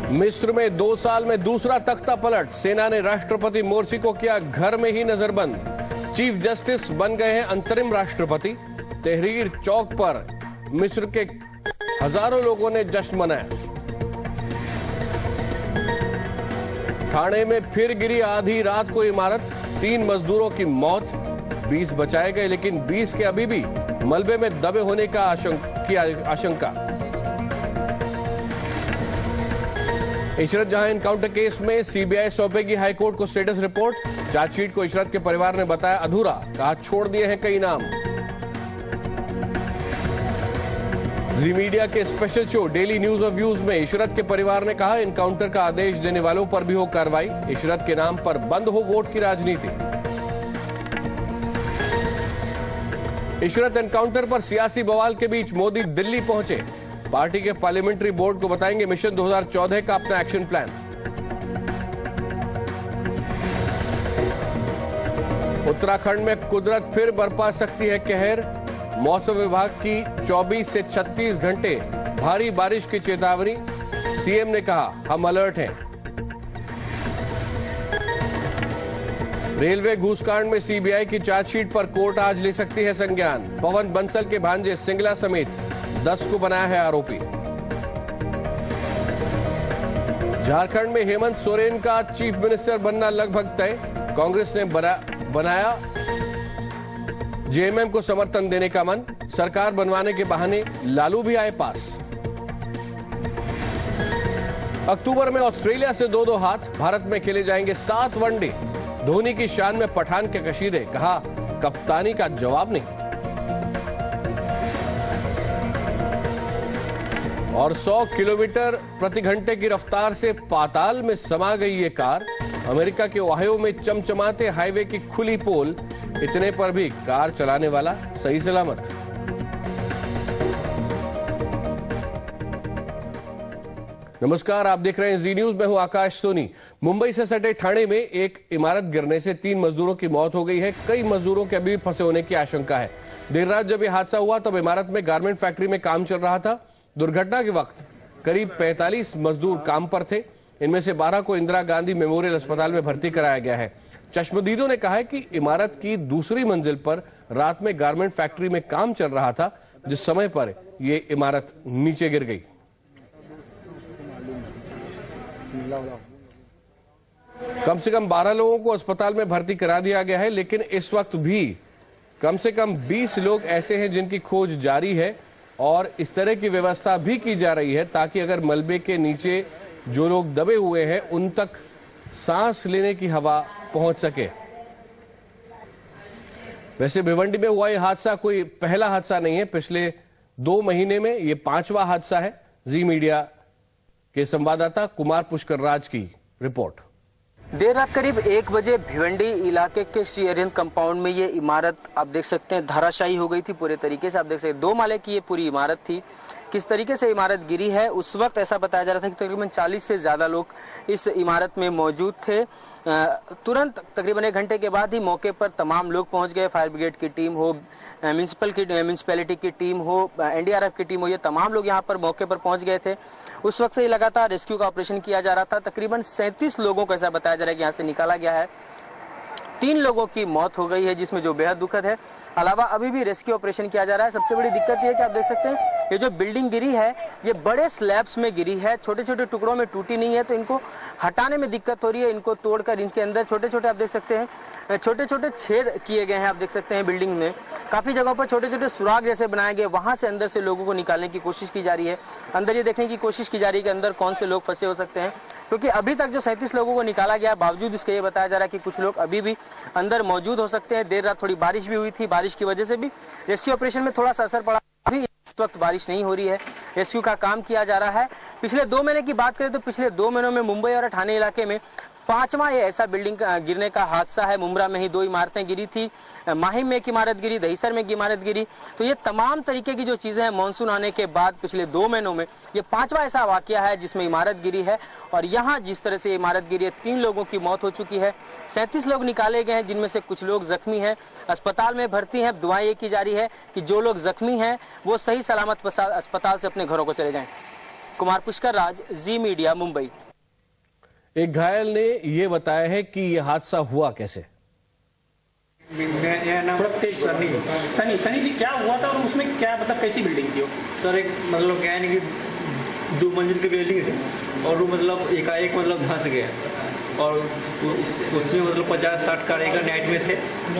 मिस्र में 2 साल में दूसरा तख्ता पलट, सेना ने राष्ट्रपति मोर्सी को किया घर में ही नजरबंद। चीफ जस्टिस बन गए हैं अंतरिम राष्ट्रपति। तहरीर चौक पर मिस्र के हजारों लोगों ने जश्न मनाया। ठाणे में फिर गिरी आधी रात को इमारत, 3 मजदूरों की मौत, 20 बचाए गए, लेकिन 20 के अभी भी मलबे में दबे होने का आशंका। इशरत जहां एनकाउंटर केस में सीबीआई सौंपेगी हाईकोर्ट को स्टेटस रिपोर्ट। चार्जशीट को इशरत के परिवार ने बताया अधूरा, कहा छोड़ दिए हैं कई नाम। जी मीडिया के स्पेशल शो डेली न्यूज और व्यूज में इशरत के परिवार ने कहा एनकाउंटर का आदेश देने वालों पर भी हो कार्रवाई। इशरत के नाम पर बंद हो वोट की राजनीति। इशरत एनकाउंटर पर सियासी बवाल के बीच मोदी दिल्ली पहुंचे। पार्टी के पार्लियामेंट्री बोर्ड को बताएंगे मिशन 2014 का अपना एक्शन प्लान। उत्तराखंड में कुदरत फिर बरपा सकती है कहर। मौसम विभाग की 24 से 36 घंटे भारी बारिश की चेतावनी। सीएम ने कहा हम अलर्ट हैं। रेलवे घूसकांड में सीबीआई की चार्जशीट पर कोर्ट आज ले सकती है संज्ञान। पवन बंसल के भांजे सिंगला समेत 10 को बनाया है आरोपी। झारखंड में हेमंत सोरेन का चीफ मिनिस्टर बनना लगभग तय। कांग्रेस ने बनाया जेएमएम को समर्थन देने का मन। सरकार बनवाने के बहाने लालू भी आए पास। अक्टूबर में ऑस्ट्रेलिया से 2-2 हाथ। भारत में खेले जाएंगे 7 वनडे। धोनी की शान में पठान के कशीदे, कहा कप्तानी का जवाब नहीं। और 100 किलोमीटर प्रति घंटे की रफ्तार से पाताल में समा गई ये कार। अमेरिका के ओहायो में चमचमाते हाईवे की खुली पोल, इतने पर भी कार चलाने वाला सही सलामत। नमस्कार, आप देख रहे हैं जी न्यूज। मैं हूं आकाश सोनी। मुंबई से सटे ठाणे में एक इमारत गिरने से 3 मजदूरों की मौत हो गई है। कई मजदूरों के अभी भी फंसे होने की आशंका है। देर रात जब यह हादसा हुआ तब इमारत में गारमेंट फैक्ट्री में काम चल रहा था। दुर्घटना के वक्त करीब 45 मजदूर काम पर थे। इनमें से 12 को इंदिरा गांधी मेमोरियल अस्पताल में भर्ती कराया गया है। चश्मदीदों ने कहा है कि इमारत की दूसरी मंजिल पर रात में गारमेंट फैक्ट्री में काम चल रहा था, जिस समय पर यह इमारत नीचे गिर गई। कम से कम 12 लोगों को अस्पताल में भर्ती करा दिया गया है, लेकिन इस वक्त भी कम से कम 20 लोग ऐसे हैं जिनकी खोज जारी है और इस तरह की व्यवस्था भी की जा रही है ताकि अगर मलबे के नीचे जो लोग दबे हुए हैं उन तक सांस लेने की हवा पहुंच सके। वैसे भिवंडी में हुआ यह हादसा कोई पहला हादसा नहीं है। पिछले 2 महीने में यह 5वां हादसा है। जी मीडिया के संवाददाता कुमार पुष्कर राज की रिपोर्ट। देर रात करीब 1 बजे भिवंडी इलाके के श्री अरिहंत कंपाउंड में ये इमारत आप देख सकते हैं धराशायी हो गई थी पूरे तरीके से। आप देख सकते हैं 2 माले की ये पूरी इमारत थी। किस तरीके से इमारत गिरी है, उस वक्त ऐसा बताया जा रहा था कि तकरीबन 40 से ज्यादा लोग इस इमारत में मौजूद थे। तुरंत तकरीबन 1 घंटे के बाद ही मौके पर तमाम लोग पहुंच गए। फायर ब्रिगेड की टीम हो, म्यूनिसिपैलिटी की टीम हो, एनडीआरएफ की टीम हो, ये तमाम लोग यहाँ पर मौके पर पहुंच गए थे। उस वक्त से ही लगातार रेस्क्यू का ऑपरेशन किया जा रहा था। तकरीबन 37 लोगों को ऐसा बताया जा रहा है कि यहाँ से निकाला गया है। 3 लोगों की मौत हो गई है, जिसमें जो बेहद दुखद है। अलावा अभी भी रेस्क्यू ऑपरेशन किया जा रहा है। सबसे बड़ी दिक्कत ये है कि आप देख सकते हैं ये जो बिल्डिंग गिरी है ये बड़े स्लैब्स में गिरी है, छोटे छोटे टुकड़ों में टूटी नहीं है, तो इनको हटाने में दिक्कत हो रही है। इनको तोड़कर इनके अंदर छोटे छोटे आप देख सकते हैं छोटे छोटे छेद किए गए हैं। आप देख सकते हैं बिल्डिंग में काफी जगहों पर छोटे छोटे सुराग जैसे बनाए गए, वहां से अंदर से लोगों को निकालने की कोशिश की जा रही है। अंदर ये देखने की कोशिश की जा रही है कि अंदर कौन से लोग फंसे हो सकते हैं, क्योंकि अभी तक जो 37 लोगों को निकाला गया, बावजूद इसके ये बताया जा रहा है कि कुछ लोग अभी भी अंदर मौजूद हो सकते हैं। देर रात थोड़ी बारिश भी हुई थी, बारिश की वजह से भी रेस्क्यू ऑपरेशन में थोड़ा सा असर पड़ा। अभी इस वक्त बारिश नहीं हो रही है, रेस्क्यू का काम किया जा रहा है। पिछले 2 महीने की बात करें तो पिछले 2 महीनों में मुंबई और ठाणे इलाके में 5वां ये ऐसा बिल्डिंग गिरने का हादसा है। मुंब्रा में ही 2 इमारतें गिरी थी, माहिम में एक इमारत गिरी, दहिसर में एक इमारत गिरी। तो ये तमाम तरीके की जो चीजें हैं मानसून आने के बाद पिछले 2 महीनों में ये 5वां ऐसा वाकया है जिसमें इमारत गिरी है। और यहाँ जिस तरह से इमारत गिरी है 3 लोगों की मौत हो चुकी है, 37 लोग निकाले गए हैं, जिनमें से कुछ लोग जख्मी हैं, अस्पताल में भर्ती हैं। दुआएं ये की जा रही है कि जो लोग जख्मी हैं वो सही सलामत अस्पताल से अपने घरों को चले जाएं। कुमार पुष्कर राज, जी मीडिया, मुंबई। एक घायल ने ये बताया है कि यह हादसा हुआ कैसे। मेरा नाम सनी जी, क्या हुआ था और उसमें क्या मतलब कैसी बिल्डिंग थी वो? सर एक मतलब क्या है कि 2 मंजिल की बिल्डिंग थी और वो मतलब एकाएक मतलब धंस गया और उसमें मतलब 50-60 कारीगर नाइट में थे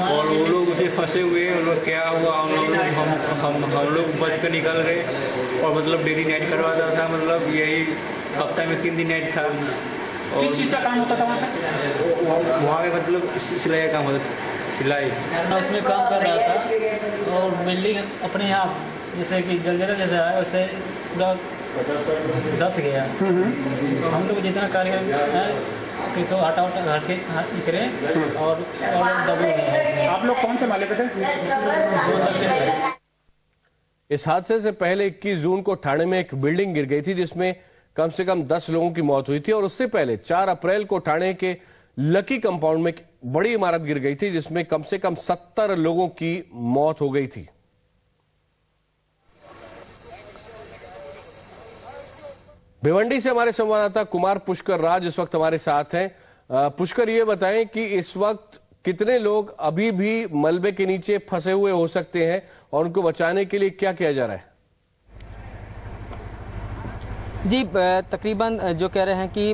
और वो लोग उसे फंसे हुए। और लोग क्या हुआ, हम लोग बच कर निकल गए और मतलब डेली नाइट करवाता था, मतलब यही हफ्ता में 3 दिन नाइट था। किस चीज़ का काम होता था वहाँ पे? वहाँ पे मतलब सिलाई का काम होता था, सिलाई। मैं उसमें काम कर रहा था और बिल्डिंग अपने यहाँ जैसे कि जलजला जैसा है वैसे पूरा धस गया। हम लोग जितना कारीगर है किसी हटा हट के करें और दबे हुए हैं। आप लोग कौन से माले पे थे? इस हादसे से पहले 21 जून को ठाणे में एक बिल्डिंग गिर गई थी जिसमें कम से कम 10 लोगों की मौत हुई थी और उससे पहले 4 अप्रैल को ठाणे के लकी कंपाउंड में एक बड़ी इमारत गिर गई थी जिसमें कम से कम 70 लोगों की मौत हो गई थी। भिवंडी से हमारे संवाददाता कुमार पुष्कर राज इस वक्त हमारे साथ हैं। पुष्कर, ये बताएं कि इस वक्त कितने लोग अभी भी मलबे के नीचे फंसे हुए हो सकते हैं और उनको बचाने के लिए क्या किया जा रहा है? जी, तकरीबन जो कह रहे हैं कि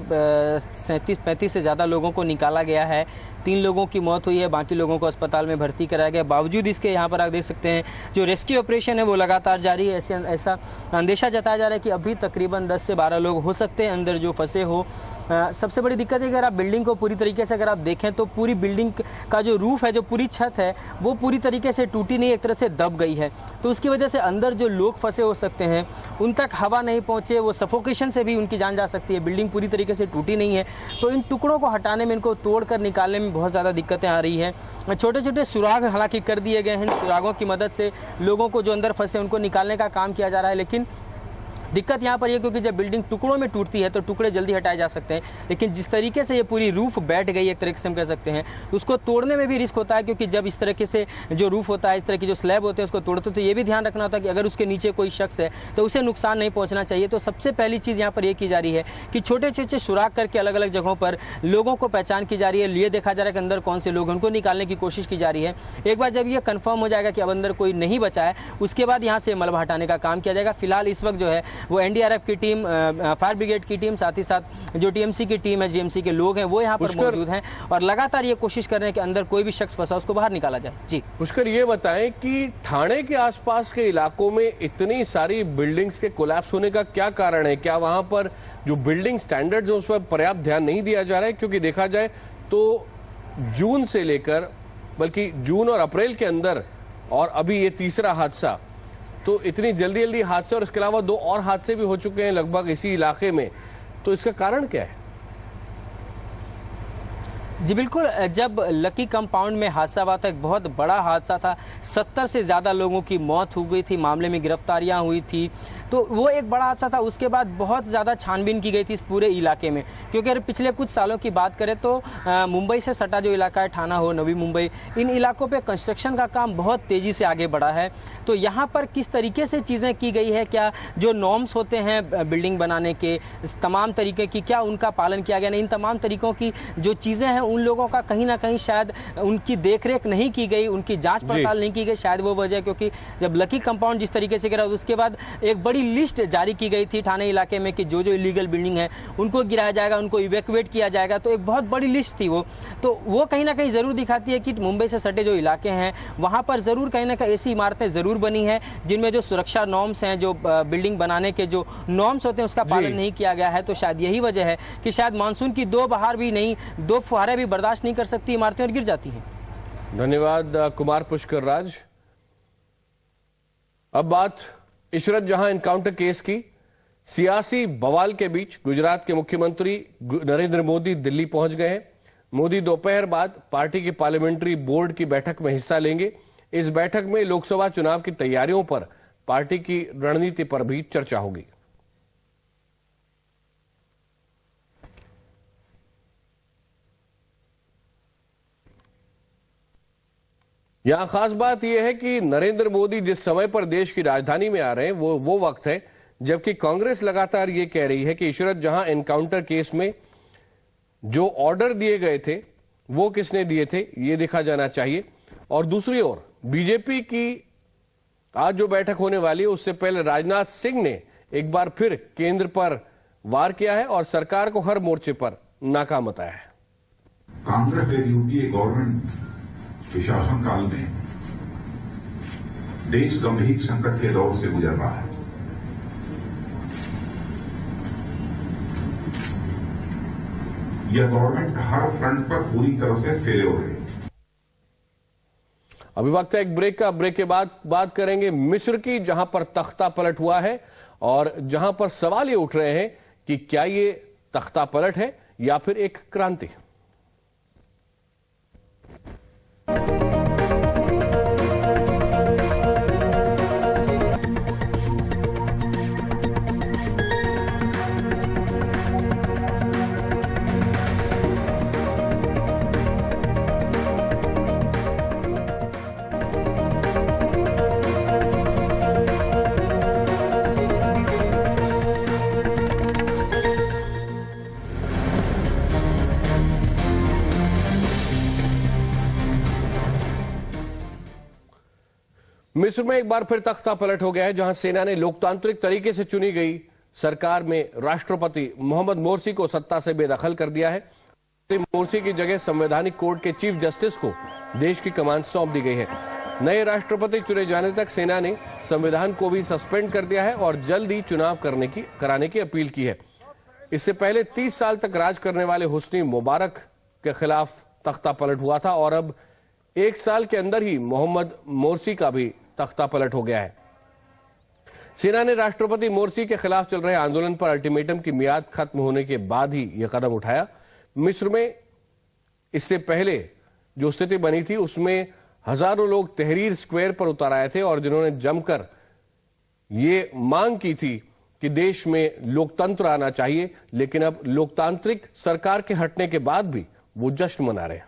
37-35 से ज़्यादा लोगों को निकाला गया है। 3 लोगों की मौत हुई है, बाकी लोगों को अस्पताल में भर्ती कराया गया। बावजूद इसके यहाँ पर आप देख सकते हैं जो रेस्क्यू ऑपरेशन है वो लगातार जारी है। ऐसा अंदेशा जताया जा रहा है कि अभी तकरीबन 10 से 12 लोग हो सकते हैं अंदर जो फंसे हो। सबसे बड़ी दिक्कत है कि अगर आप बिल्डिंग को पूरी तरीके से अगर आप देखें तो पूरी बिल्डिंग का जो रूफ है, जो पूरी छत है, वो पूरी तरीके से टूटी नहीं, एक तरह से दब गई है। तो उसकी वजह से अंदर जो लोग फंसे हो सकते हैं उन तक हवा नहीं पहुंचे, वो सफोकेशन से भी उनकी जान जा सकती है। बिल्डिंग पूरी तरीके से टूटी नहीं है तो इन टुकड़ों को हटाने में, इनको तोड़कर निकालने में बहुत ज़्यादा दिक्कतें आ रही हैं। छोटे छोटे सुराग हालांकि कर दिए गए हैं, सुरागों की मदद से लोगों को जो अंदर फंसे उनको निकालने का काम किया जा रहा है। लेकिन दिक्कत यहाँ पर यह क्योंकि जब बिल्डिंग टुकड़ों में टूटती है तो टुकड़े जल्दी हटाए जा सकते हैं, लेकिन जिस तरीके से ये पूरी रूफ बैठ गई एक तरीके से हम कह सकते हैं, उसको तोड़ने में भी रिस्क होता है। क्योंकि जब इस तरीके से जो रूफ होता है, इस तरह की जो स्लैब होते हैं उसको तोड़ते तो ये भी ध्यान रखना होता है कि अगर उसके नीचे कोई शख्स है तो उसे नुकसान नहीं पहुंचना चाहिए। तो सबसे पहली चीज़ यहाँ पर यह की जा रही है कि छोटे छोटे सुराग करके अलग अलग जगहों पर लोगों को पहचान की जा रही है। ये देखा जा रहा है कि अंदर कौन से लोग हैं, उनको निकालने की कोशिश की जा रही है। एक बार जब ये कंफर्म हो जाएगा कि अब अंदर कोई नहीं बचा है, उसके बाद यहाँ से मलबा हटाने का काम किया जाएगा। फिलहाल इस वक्त जो है वो एनडीआरएफ की टीम, फायर ब्रिगेड की टीम, साथ ही साथ जो टीएमसी की टीम है, जीएमसी के लोग हैं, वो यहाँ पर मौजूद हैं और लगातार ये कोशिश कर रहे हैं कि अंदर कोई भी शख्स फंसा उसको बाहर निकाला जाए। जी पुष्कर, ये बताएं कि ठाणे के आसपास के इलाकों में इतनी सारी बिल्डिंग्स के कोलैप्स होने का क्या कारण है? क्या वहां पर जो बिल्डिंग स्टैंडर्ड्स है उस पर पर्याप्त ध्यान नहीं दिया जा रहा है? क्योंकि देखा जाए तो जून से लेकर, बल्कि जून और अप्रैल के अंदर और अभी ये तीसरा हादसा, तो इतनी जल्दी हादसे और इसके अलावा 2 और हादसे भी हो चुके हैं लगभग इसी इलाके में, तो इसका कारण क्या है? जी बिल्कुल, जब लकी कंपाउंड में हादसा हुआ था, एक बहुत बड़ा हादसा था, 70 से ज़्यादा लोगों की मौत हो गई थी, मामले में गिरफ्तारियां हुई थी, तो वो एक बड़ा हादसा था। उसके बाद बहुत ज़्यादा छानबीन की गई थी इस पूरे इलाके में, क्योंकि अगर पिछले कुछ सालों की बात करें तो मुंबई से सटा जो इलाका है, ठाणा हो, नवी मुंबई, इन इलाकों पे कंस्ट्रक्शन का काम बहुत तेज़ी से आगे बढ़ा है। तो यहाँ पर किस तरीके से चीज़ें की गई है, क्या जो नॉर्म्स होते हैं बिल्डिंग बनाने के तमाम तरीके की, क्या उनका पालन किया गया? नहीं, इन तमाम तरीकों की जो चीज़ें हैं उन लोगों का कहीं ना कहीं शायद उनकी देखरेख नहीं की गई, उनकी जांच पड़ताल नहीं की गई, शायद वो वजह। क्योंकि जब लकी कंपाउंड जिस तरीके से गिरा उसके बाद एक बड़ी लिस्ट जारी की गई थी ठाणे इलाके में कि जो इलीगल बिल्डिंग है उनको गिराया जाएगा, उनको इवैक्यूएट किया जाएगा। तो एक बहुत बड़ी लिस्ट थी वो, तो वो कहीं ना कहीं जरूर दिखाती है कि मुंबई से सटे जो इलाके हैं वहां पर जरूर कहीं ना कहीं ऐसी इमारतें जरूर बनी है जिनमें जो सुरक्षा नॉर्म्स हैं, जो बिल्डिंग बनाने के जो नॉर्म्स होते हैं उसका पालन नहीं किया गया है। तो शायद यही वजह है कि शायद मानसून की 2 बहार भी नहीं, 2 फुहारें भी बर्दाश्त नहीं कर सकती इमारतें और गिर जाती हैं। धन्यवाद कुमार पुष्कर राज। अब बात इशरत जहां एनकाउंटर केस की। सियासी बवाल के बीच गुजरात के मुख्यमंत्री नरेंद्र मोदी दिल्ली पहुंच गए हैं। मोदी दोपहर बाद पार्टी की पार्लियामेंट्री बोर्ड की बैठक में हिस्सा लेंगे। इस बैठक में लोकसभा चुनाव की तैयारियों पर, पार्टी की रणनीति पर भी चर्चा होगी। यहां खास बात यह है कि नरेंद्र मोदी जिस समय पर देश की राजधानी में आ रहे हैं वो वक्त है जबकि कांग्रेस लगातार ये कह रही है कि इशरत जहां एनकाउंटर केस में जो ऑर्डर दिए गए थे वो किसने दिए थे ये देखा जाना चाहिए। और दूसरी ओर बीजेपी की आज जो बैठक होने वाली है उससे पहले राजनाथ सिंह ने एक बार फिर केंद्र पर वार किया है और सरकार को हर मोर्चे पर नाकाम बताया है। कांग्रेस और यूपीए गवर्नमेंट के शासनकाल में देश गंभीर संकट के दौर से गुजर रहा है। यह गवर्नमेंट हर फ्रंट पर पूरी तरह से फेल्योर है। अभी वक्त है एक ब्रेक का। ब्रेक के बाद बात करेंगे मिस्र की, जहां पर तख्ता पलट हुआ है और जहां पर सवाल ये उठ रहे हैं कि क्या ये तख्ता पलट है या फिर एक क्रांति। मिस्र में एक बार फिर तख्ता पलट हो गया है, जहां सेना ने लोकतांत्रिक तरीके से चुनी गई सरकार में राष्ट्रपति मोहम्मद मोर्सी को सत्ता से बेदखल कर दिया है। मोर्सी की जगह संवैधानिक कोर्ट के चीफ जस्टिस को देश की कमान सौंप दी गई है। नए राष्ट्रपति चुने जाने तक सेना ने संविधान को भी सस्पेंड कर दिया है और जल्द ही चुनाव कराने की अपील की है। इससे पहले 30 साल तक राज करने वाले हुस्नी मुबारक के खिलाफ तख्ता पलट हुआ था और अब 1 साल के अंदर ही मोहम्मद मोर्सी का भी तख्ता पलट हो गया है। सेना ने राष्ट्रपति मोर्सी के खिलाफ चल रहे आंदोलन पर अल्टीमेटम की मियाद खत्म होने के बाद ही यह कदम उठाया। मिस्र में इससे पहले जो स्थिति बनी थी उसमें हजारों लोग तहरीर स्क्वायर पर उतर आए थे और जिन्होंने जमकर ये मांग की थी कि देश में लोकतंत्र आना चाहिए, लेकिन अब लोकतांत्रिक सरकार के हटने के बाद भी वो जश्न मना रहे हैं।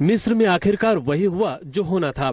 मिस्र में आखिरकार वही हुआ जो होना था।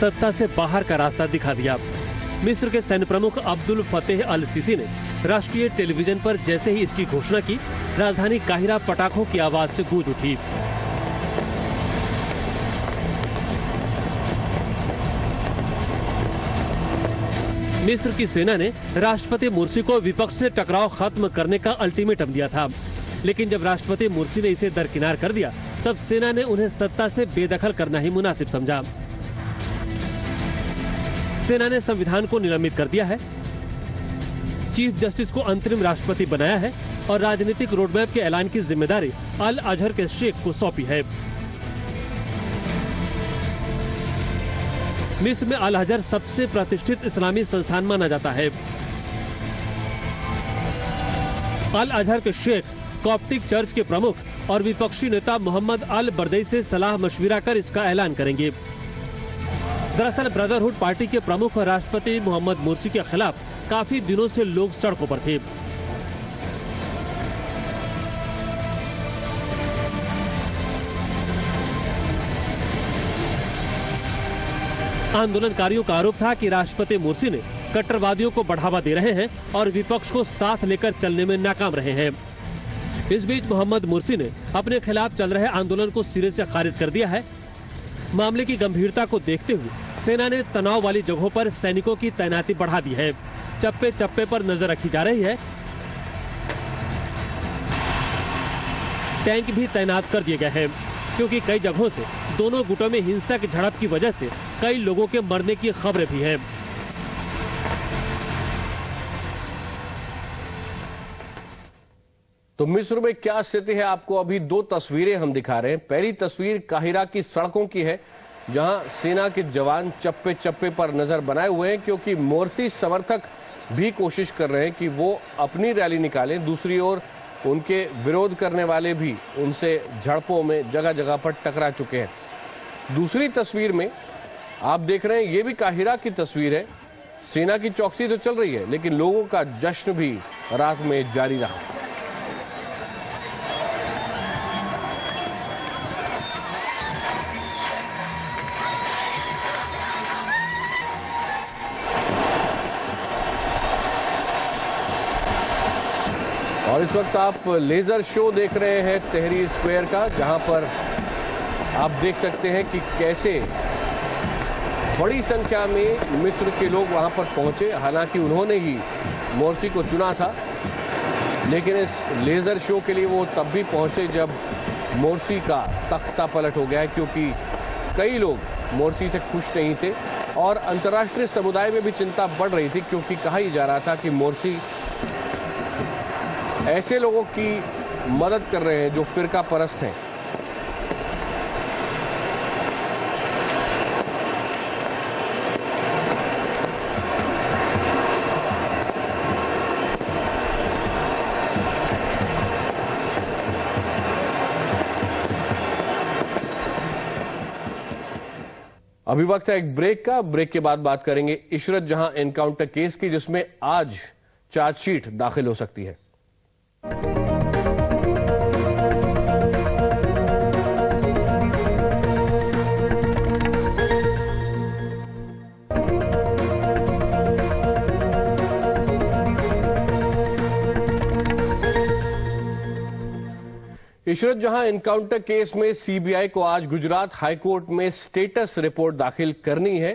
सत्ता से बाहर का रास्ता दिखा दिया। मिस्र के सैन्य प्रमुख अब्दुल फतेह अल सीसी ने राष्ट्रीय टेलीविजन पर जैसे ही इसकी घोषणा की, राजधानी काहिरा पटाखों की आवाज से गूंज उठी। मिस्र की सेना ने राष्ट्रपति मोर्सी को विपक्ष से टकराव खत्म करने का अल्टीमेटम दिया था, लेकिन जब राष्ट्रपति मोर्सी ने इसे दरकिनार कर दिया तब सेना ने उन्हें सत्ता से बेदखल करना ही मुनासिब समझा। सेना ने संविधान को निलंबित कर दिया है, चीफ जस्टिस को अंतरिम राष्ट्रपति बनाया है और राजनीतिक रोडमैप के ऐलान की जिम्मेदारी अल अजहर के शेख को सौंपी है। मिस्र में अल अजहर सबसे प्रतिष्ठित इस्लामी संस्थान माना जाता है। अल अजहर के शेख कॉप्टिक चर्च के प्रमुख और विपक्षी नेता मोहम्मद अल बरदई से सलाह मशविरा कर इसका ऐलान करेंगे। दरअसल ब्रदरहुड पार्टी के प्रमुख और राष्ट्रपति मोहम्मद मोर्सी के खिलाफ काफी दिनों से लोग सड़कों पर थे। आंदोलनकारियों का आरोप था कि राष्ट्रपति मोर्सी ने कट्टरवादियों को बढ़ावा दे रहे हैं और विपक्ष को साथ लेकर चलने में नाकाम रहे हैं। इस बीच मोहम्मद मोर्सी ने अपने खिलाफ चल रहे आंदोलन को सिरे से खारिज कर दिया है। मामले की गंभीरता को देखते हुए सेना ने तनाव वाली जगहों पर सैनिकों की तैनाती बढ़ा दी है। चप्पे चप्पे पर नजर रखी जा रही है। टैंक भी तैनात कर दिए गए हैं, क्योंकि कई जगहों से दोनों गुटों में हिंसा की झड़प की वजह से कई लोगों के मरने की खबरें भी हैं। तो मिस्र में क्या स्थिति है, आपको अभी 2 तस्वीरें हम दिखा रहे हैं। पहली तस्वीर काहिरा की सड़कों की है, जहां सेना के जवान चप्पे चप्पे पर नजर बनाए हुए हैं, क्योंकि मोर्सी समर्थक भी कोशिश कर रहे हैं कि वो अपनी रैली निकालें। दूसरी ओर उनके विरोध करने वाले भी उनसे झड़पों में जगह जगह पर टकरा चुके हैं। दूसरी तस्वीर में आप देख रहे हैं ये भी काहिरा की तस्वीर है। सेना की चौकसी तो चल रही है, लेकिन लोगों का जश्न भी रात में जारी रहा। और इस वक्त आप लेजर शो देख रहे हैं तहरीर स्क्वायर का, जहां पर आप देख सकते हैं कि कैसे बड़ी संख्या में मिस्र के लोग वहां पर पहुंचे। हालांकि उन्होंने ही मोर्सी को चुना था, लेकिन इस लेजर शो के लिए वो तब भी पहुंचे जब मोर्सी का तख्ता पलट हो गया है, क्योंकि कई लोग मोर्सी से खुश नहीं थे और अंतर्राष्ट्रीय समुदाय में भी चिंता बढ़ रही थी, क्योंकि कहा ही जा रहा था कि मोर्सी ऐसे लोगों की मदद कर रहे हैं जो फिरका परस्त हैं। अभी वक्त है एक ब्रेक का। ब्रेक के बाद बात करेंगे इशरत जहां एनकाउंटर केस की, जिसमें आज चार्जशीट दाखिल हो सकती है। इशरत जहां एनकाउंटर केस में सीबीआई को आज गुजरात हाईकोर्ट में स्टेटस रिपोर्ट दाखिल करनी है।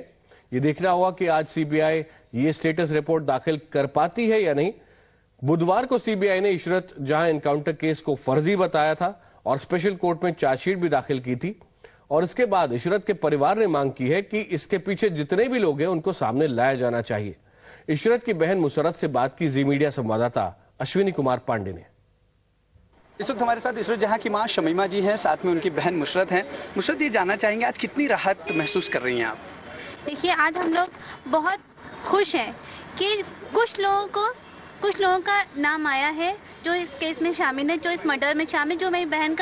ये देखना होगा कि आज सीबीआई ये स्टेटस रिपोर्ट दाखिल कर पाती है या नहीं। बुधवार को सीबीआई ने इशरत जहां एनकाउंटर केस को फर्जी बताया था और स्पेशल कोर्ट में चार्जशीट भी दाखिल की थी। और इसके बाद इशरत के परिवार ने मांग की है कि इसके पीछे जितने भी लोग हैं उनको सामने लाया जाना चाहिए। इशरत की बहन मुसरत से बात की जी मीडिया संवाददाता अश्विनी कुमार पांडे ने। इस वक्त हमारे साथ इशरत जहां की मां शमीमा जी हैं, साथ में उनकी बहन मुशरत हैं। मुशरत, ये जानना चाहेंगे आज कितनी राहत महसूस कर रही हैं आप? देखिए, आज हम लोग बहुत खुश हैं कि कुछ लोगों का नाम आया है जो इस केस में शामिल है, जो इस मर्डर में शामिल, जो मेरी बहन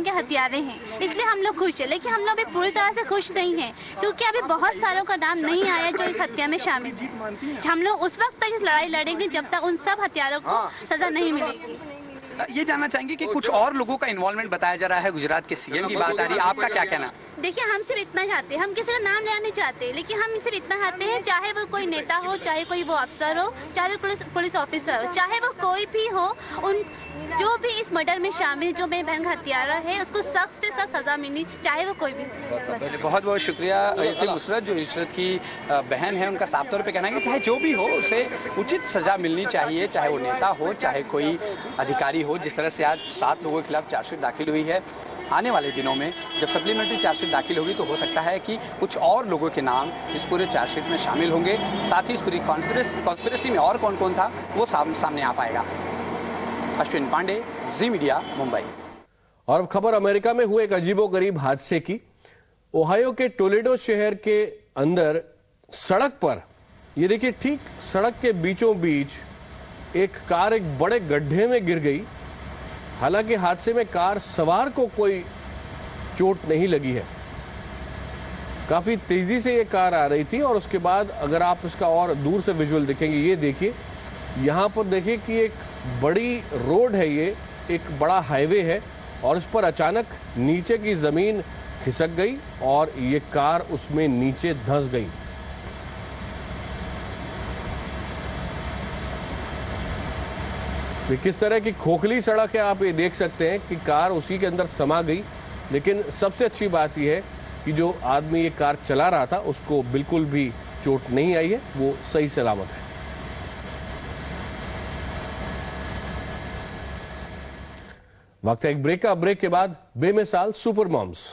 के हत्यारे हैं। इसलिए हम लोग खुश हैं, लेकिन हम लोग अभी पूरी तरह से खुश नहीं हैं, क्योंकि अभी बहुत सारों का नाम नहीं आया जो इस हत्या में शामिल है। हम लोग उस वक्त तक इस लड़ाई लड़ेंगे जब तक उन सब हत्यारों को सजा नहीं मिलेगी। ये जानना चाहेंगे कि कुछ और लोगों का इन्वॉल्वमेंट बताया जा रहा है, गुजरात के सीएम की बात आ रही है, आपका क्या कहना? देखिए, हम सिर्फ इतना चाहते हैं, हम किसी का नाम लेना नहीं चाहते, लेकिन हम सिर्फ इतना चाहते हैं, चाहे वो कोई नेता हो, चाहे कोई वो अफसर हो, चाहे वो पुलिस ऑफिसर हो, चाहे वो कोई भी हो, उन जो भी इस मर्डर में शामिल, जो मेरी बहन का हत्यारा है, उसको सख्त से सख्त सजा मिलनी, चाहे वो कोई भी हो। बहुत बहुत शुक्रिया मुशरत, जो इशरत की बहन है। उनका साफ तौर पे कहना है कि चाहे जो भी हो उसे उचित सजा मिलनी चाहिए, चाहे वो नेता हो, चाहे कोई अधिकारी हो। जिस तरह से आज 7 लोगों के खिलाफ चार्जशीट दाखिल हुई है, आने वाले दिनों में जब सप्लीमेंट्री चार्जशीट दाखिल होगी तो हो सकता है कि कुछ और लोगों के नाम इस पूरे चार्जशीट में शामिल होंगे। साथ ही इस पूरी कॉन्स्पिरेसी में और कौन कौन था वो सामने आ पाएगा। अश्विन पांडे, जी मीडिया, मुंबई। और अब खबर अमेरिका में हुए एक अजीबोगरीब हादसे की। ओहायो के टोलेडो शहर के अंदर सड़क पर, ये देखिए, ठीक सड़क के बीचों बीच एक कार एक बड़े गड्ढे में गिर गई। हालांकि हादसे में कार सवार को कोई चोट नहीं लगी है। काफी तेजी से ये कार आ रही थी और उसके बाद अगर आप इसका और दूर से विजुअल देखेंगे, ये देखिए, यहां पर देखिए कि एक बड़ी रोड है, ये एक बड़ा हाईवे है और इस पर अचानक नीचे की जमीन खिसक गई और ये कार उसमें नीचे धंस गई। किस तरह की खोखली सड़क है, आप ये देख सकते हैं कि कार उसी के अंदर समा गई। लेकिन सबसे अच्छी बात यह है कि जो आदमी ये कार चला रहा था उसको बिल्कुल भी चोट नहीं आई है, वो सही सलामत है। वक्त है एक ब्रेक का। ब्रेक के बाद बेमिसाल सुपर मॉम्स।